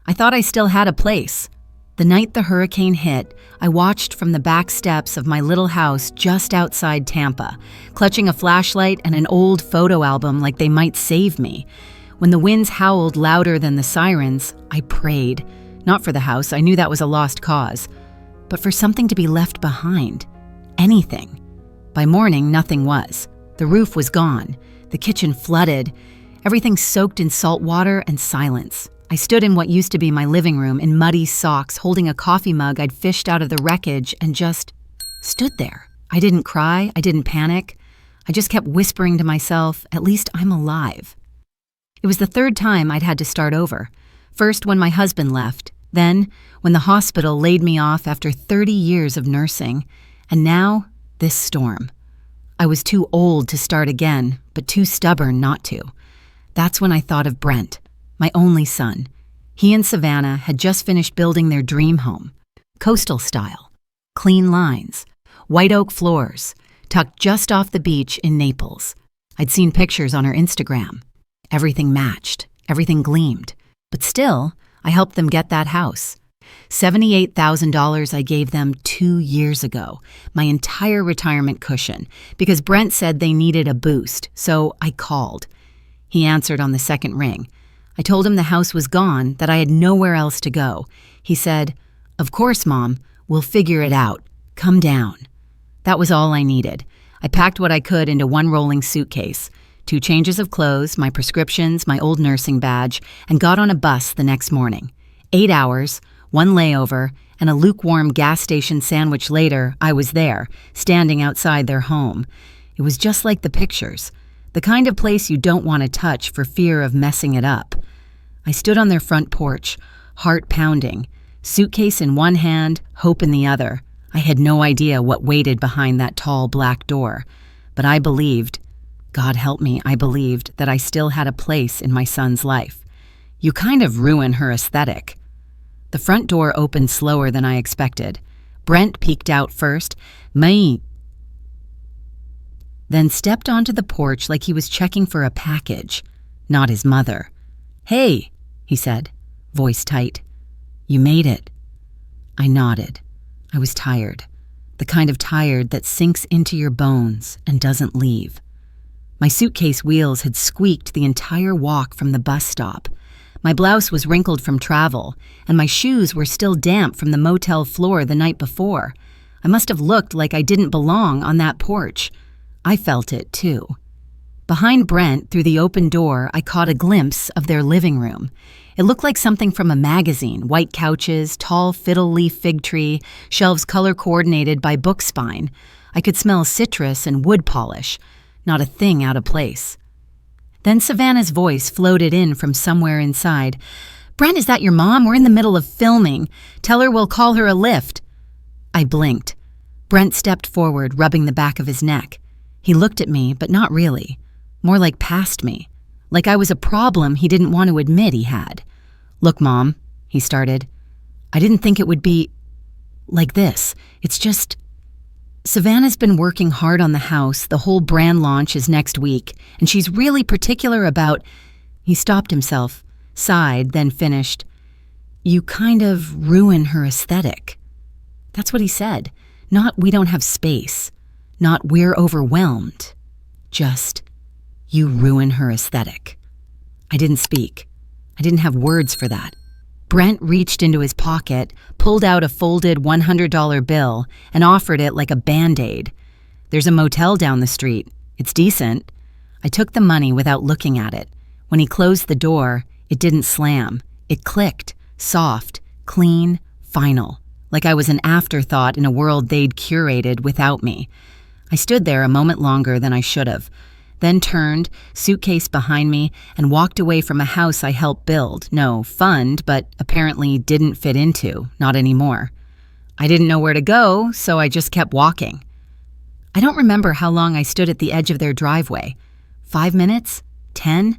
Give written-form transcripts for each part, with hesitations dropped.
I thought I still had a place. The night the hurricane hit, I watched from the back steps of my little house just outside Tampa, clutching a flashlight and an old photo album like they might save me. When the winds howled louder than the sirens, I prayed. Not for the house, I knew that was a lost cause, but for something to be left behind. Anything. By morning, nothing was. The roof was gone. The kitchen flooded. Everything soaked in salt water and silence. I stood in what used to be my living room in muddy socks, holding a coffee mug I'd fished out of the wreckage, and just stood there. I didn't cry. I didn't panic. I just kept whispering to myself, at least I'm alive. It was the third time I'd had to start over. First when my husband left, then when the hospital laid me off after 30 years of nursing, and now this storm. I was too old to start again, but too stubborn not to. That's when I thought of Brent, my only son. He and Savannah had just finished building their dream home. Coastal style, clean lines, white oak floors, tucked just off the beach in Naples. I'd seen pictures on her Instagram. Everything matched, everything gleamed. But still, I helped them get that house. $78,000 I gave them 2 years ago, my entire retirement cushion, because Brent said they needed a boost, so I called. He answered on the second ring. I told him the house was gone, that I had nowhere else to go. He said, "Of course, Mom, we'll figure it out. Come down." That was all I needed. I packed what I could into one rolling suitcase, 2 changes of clothes, my prescriptions, my old nursing badge, and got on a bus the next morning. 8 hours, 1 layover, and a lukewarm gas station sandwich later, I was there, standing outside their home. It was just like the pictures, the kind of place you don't want to touch for fear of messing it up. I stood on their front porch, heart pounding, suitcase in one hand, hope in the other. I had no idea what waited behind that tall black door, but I believed, God help me, I believed that I still had a place in my son's life. You kind of ruin her aesthetic. The front door opened slower than I expected. Brent peeked out first, then stepped onto the porch like he was checking for a package, not his mother. "Hey," he said, voice tight. "You made it." I nodded. I was tired, the kind of tired that sinks into your bones and doesn't leave. My suitcase wheels had squeaked the entire walk from the bus stop. My blouse was wrinkled from travel, and my shoes were still damp from the motel floor the night before. I must have looked like I didn't belong on that porch. I felt it, too. Behind Brent, through the open door, I caught a glimpse of their living room. It looked like something from a magazine, white couches, tall fiddle leaf fig tree, shelves color-coordinated by book spine. I could smell citrus and wood polish. Not a thing out of place. Then Savannah's voice floated in from somewhere inside. "Brent, is that your mom? We're in the middle of filming. Tell her we'll call her a lift." I blinked. Brent stepped forward, rubbing the back of his neck. He looked at me, but not really. More like past me. Like I was a problem he didn't want to admit he had. "Look, Mom," he started. "I didn't think it would be like this. It's just... Savannah's been working hard on the house. The whole brand launch is next week, and she's really particular about..." He stopped himself, sighed, then finished. "You kind of ruin her aesthetic." That's what he said. Not "we don't have space." Not "we're overwhelmed." Just, "you ruin her aesthetic." I didn't speak. I didn't have words for that. Brent reached into his pocket, pulled out a folded $100 bill, and offered it like a Band-Aid. "There's a motel down the street. It's decent." I took the money without looking at it. When he closed the door, it didn't slam. It clicked, soft, clean, final, like I was an afterthought in a world they'd curated without me. I stood there a moment longer than I should have, then turned, suitcase behind me, and walked away from a house I helped build. No, fund, but apparently didn't fit into, not anymore. I didn't know where to go, so I just kept walking. I don't remember how long I stood at the edge of their driveway. 5 minutes? 10?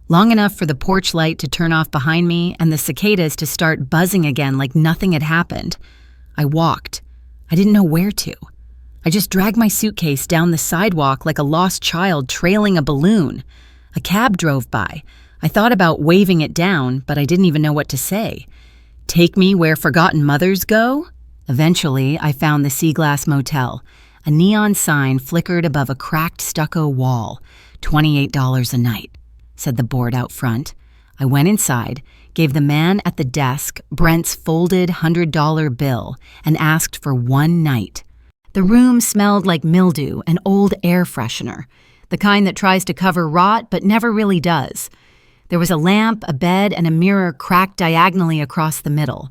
Long enough for the porch light to turn off behind me and the cicadas to start buzzing again like nothing had happened. I walked. I didn't know where to. I just dragged my suitcase down the sidewalk like a lost child trailing a balloon. A cab drove by. I thought about waving it down, but I didn't even know what to say. Take me where forgotten mothers go? Eventually, I found the Sea Glass Motel. A neon sign flickered above a cracked stucco wall. $28 a night, said the board out front. I went inside, gave the man at the desk Brent's folded $100 bill, and asked for one night. The room smelled like mildew and old air freshener, the kind that tries to cover rot but never really does. There was a lamp, a bed, and a mirror cracked diagonally across the middle.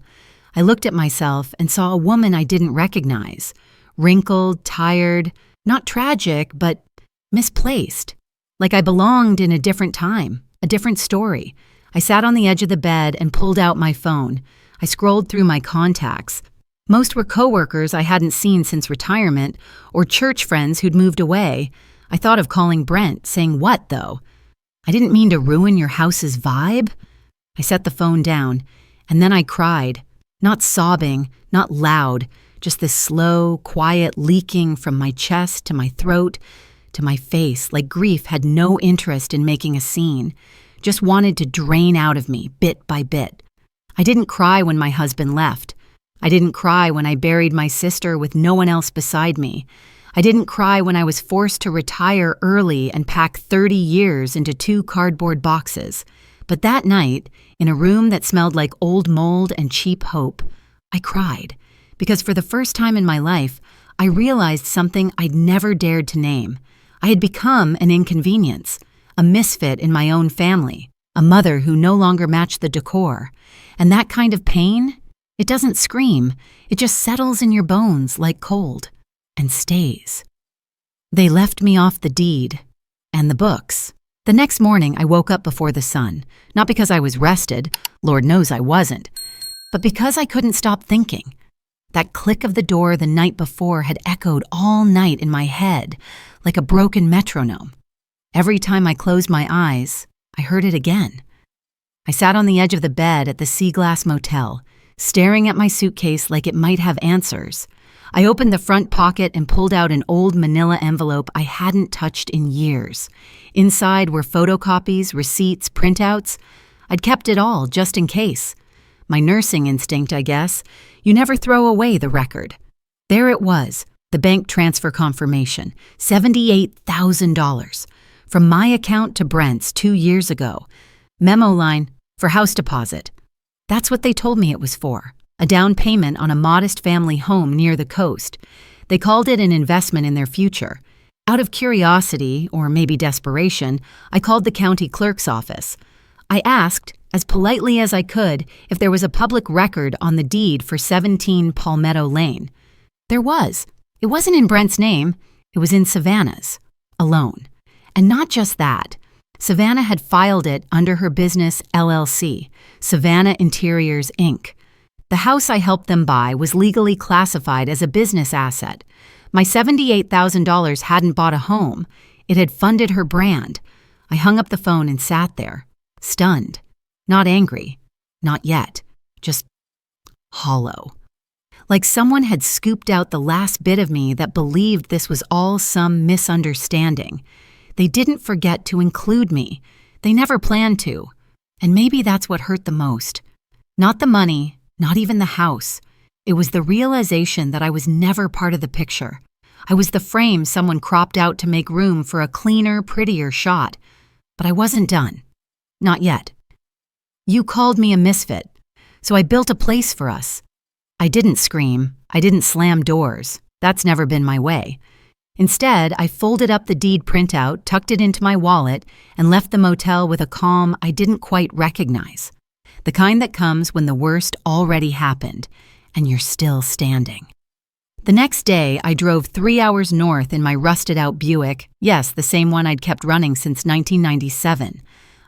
I looked at myself and saw a woman I didn't recognize. Wrinkled, tired, not tragic, but misplaced. Like I belonged in a different time, a different story. I sat on the edge of the bed and pulled out my phone. I scrolled through my contacts. Most were coworkers I hadn't seen since retirement, or church friends who'd moved away. I thought of calling Brent, saying what, though? I didn't mean to ruin your house's vibe. I set the phone down, and then I cried. Not sobbing, not loud, just this slow, quiet leaking from my chest to my throat to my face, like grief had no interest in making a scene, just wanted to drain out of me bit by bit. I didn't cry when my husband left. I didn't cry when I buried my sister with no one else beside me. I didn't cry when I was forced to retire early and pack 30 years into 2 cardboard boxes. But that night, in a room that smelled like old mold and cheap hope, I cried, because for the first time in my life, I realized something I'd never dared to name. I had become an inconvenience, a misfit in my own family, a mother who no longer matched the decor. And that kind of pain, it doesn't scream, it just settles in your bones like cold, and stays. They left me off the deed, and the books. The next morning, I woke up before the sun, not because I was rested, Lord knows I wasn't, but because I couldn't stop thinking. That click of the door the night before had echoed all night in my head, like a broken metronome. Every time I closed my eyes, I heard it again. I sat on the edge of the bed at the Sea Glass Motel, staring at my suitcase like it might have answers. I opened the front pocket and pulled out an old manila envelope I hadn't touched in years. Inside were photocopies, receipts, printouts. I'd kept it all just in case. My nursing instinct, I guess. You never throw away the record. There it was, the bank transfer confirmation, $78,000. From my account to Brent's 2 years ago. Memo line, for house deposit. That's what they told me it was for. A down payment on a modest family home near the coast. They called it an investment in their future. Out of curiosity, or maybe desperation, I called the county clerk's office. I asked, as politely as I could, if there was a public record on the deed for 17 Palmetto Lane. There was. It wasn't in Brent's name. It was in Savannah's. Alone. And not just that. Savannah had filed it under her business LLC, Savannah Interiors, Inc. The house I helped them buy was legally classified as a business asset. My $78,000 hadn't bought a home. It had funded her brand. I hung up the phone and sat there, stunned. Not angry. Not yet. Just hollow. Like someone had scooped out the last bit of me that believed this was all some misunderstanding. They didn't forget to include me. They never planned to. And maybe that's what hurt the most. Not the money. Not even the house. It was the realization that I was never part of the picture. I was the frame someone cropped out to make room for a cleaner, prettier shot. But I wasn't done. Not yet. You called me a misfit, so I built a place for us. I didn't scream. I didn't slam doors. That's never been my way. Instead, I folded up the deed printout, tucked it into my wallet, and left the motel with a calm I didn't quite recognize. The kind that comes when the worst already happened, and you're still standing. The next day, I drove 3 hours north in my rusted-out Buick, yes, the same one I'd kept running since 1997.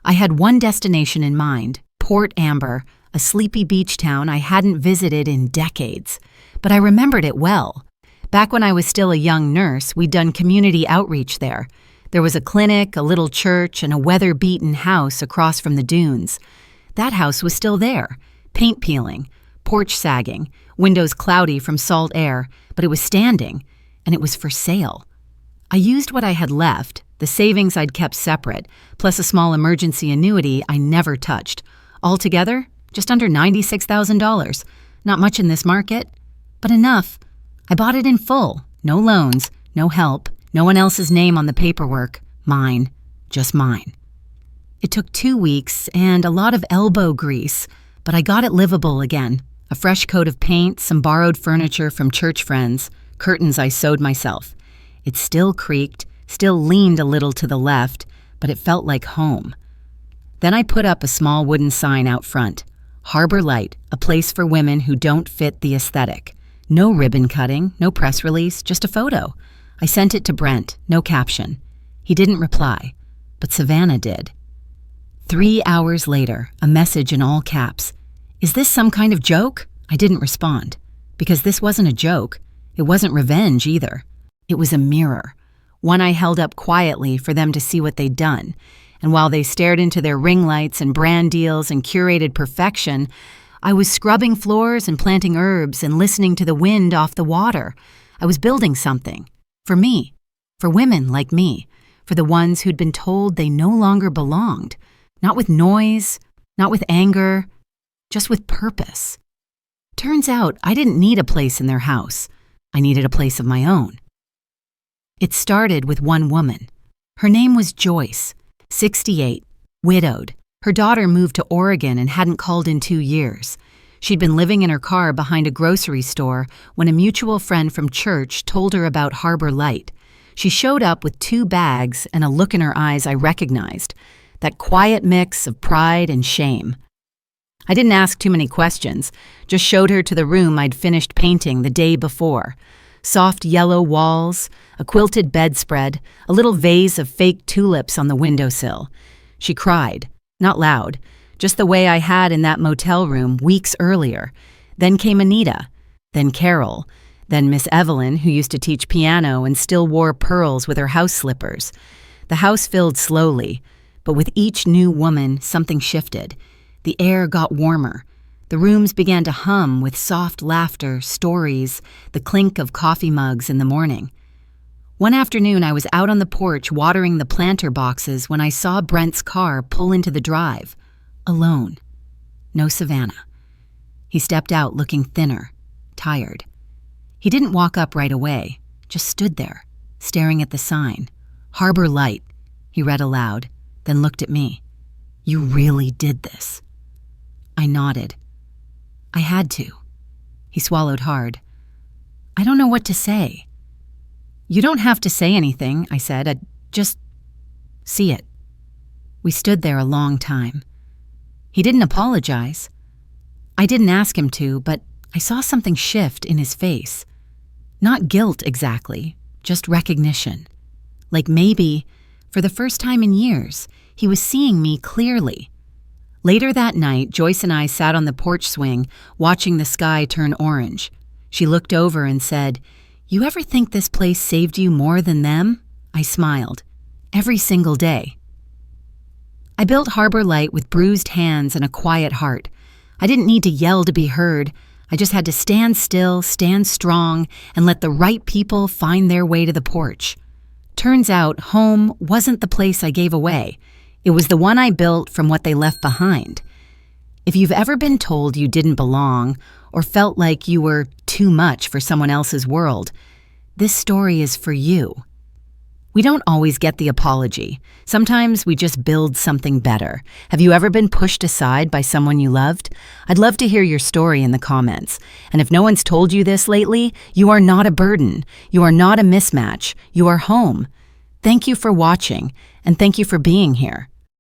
I had one destination in mind, Port Amber, a sleepy beach town I hadn't visited in decades. But I remembered it well. Back when I was still a young nurse, we'd done community outreach there. There was a clinic, a little church, and a weather-beaten house across from the dunes. That house was still there, paint peeling, porch sagging, windows cloudy from salt air, but it was standing, and it was for sale. I used what I had left, The savings I'd kept separate, plus a small emergency annuity I never touched. Altogether, just under $96,000. Not much in this market, but enough. I bought it in full. No loans, no help, no one else's name on the paperwork. Mine, just mine. It took 2 weeks and a lot of elbow grease, but I got it livable again. A fresh coat of paint, some borrowed furniture from church friends, curtains I sewed myself. It still creaked, still leaned a little to the left, but it felt like home. Then I put up a small wooden sign out front. Harbor Light, a place for women who don't fit the aesthetic. No ribbon cutting, no press release, just a photo. I sent it to Brent, no caption. He didn't reply, but Savannah did. 3 hours later, a message in all caps. Is this some kind of joke? I didn't respond, because this wasn't a joke. It wasn't revenge either. It was a mirror, one I held up quietly for them to see what they'd done. And while they stared into their ring lights and brand deals and curated perfection, I was scrubbing floors and planting herbs and listening to the wind off the water. I was building something. For me. For women like me. For the ones who'd been told they no longer belonged. Not with noise, not with anger, just with purpose. Turns out I didn't need a place in their house. I needed a place of my own. It started with one woman. Her name was Joyce, 68, widowed. Her daughter moved to Oregon and hadn't called in 2 years. She'd been living in her car behind a grocery store when a mutual friend from church told her about Harbor Light. She showed up with 2 bags and a look in her eyes I recognized. That quiet mix of pride and shame. I didn't ask too many questions, just showed her to the room I'd finished painting the day before. Soft yellow walls, a quilted bedspread, a little vase of fake tulips on the windowsill. She cried, not loud, just the way I had in that motel room weeks earlier. Then came Anita, then Carol, then Miss Evelyn, who used to teach piano and still wore pearls with her house slippers. The house filled slowly, but with each new woman, something shifted. The air got warmer. The rooms began to hum with soft laughter, stories, the clink of coffee mugs in the morning. One afternoon, I was out on the porch watering the planter boxes when I saw Brent's car pull into the drive. Alone. No Savannah. He stepped out looking thinner, tired. He didn't walk up right away, just stood there, staring at the sign. Harbor Light, he read aloud. Then looked at me. You really did this. I nodded. I had to. He swallowed hard. I don't know what to say. You don't have to say anything, I said. I just see it. We stood there a long time. He didn't apologize. I didn't ask him to, but I saw something shift in his face. Not guilt exactly, just recognition. Like maybe, for the first time in years, he was seeing me clearly. Later that night, Joyce and I sat on the porch swing, watching the sky turn orange. She looked over and said, You ever think this place saved you more than them? I smiled. Every single day. I built Harbor Light with bruised hands and a quiet heart. I didn't need to yell to be heard. I just had to stand still, stand strong, and let the right people find their way to the porch. Turns out, home wasn't the place I gave away. It was the one I built from what they left behind. If you've ever been told you didn't belong or felt like you were too much for someone else's world, this story is for you. We don't always get the apology. Sometimes we just build something better. Have you ever been pushed aside by someone you loved? I'd love to hear your story in the comments. And if no one's told you this lately, you are not a burden. You are not a mismatch. You are home. Thank you for watching, and thank you for being here.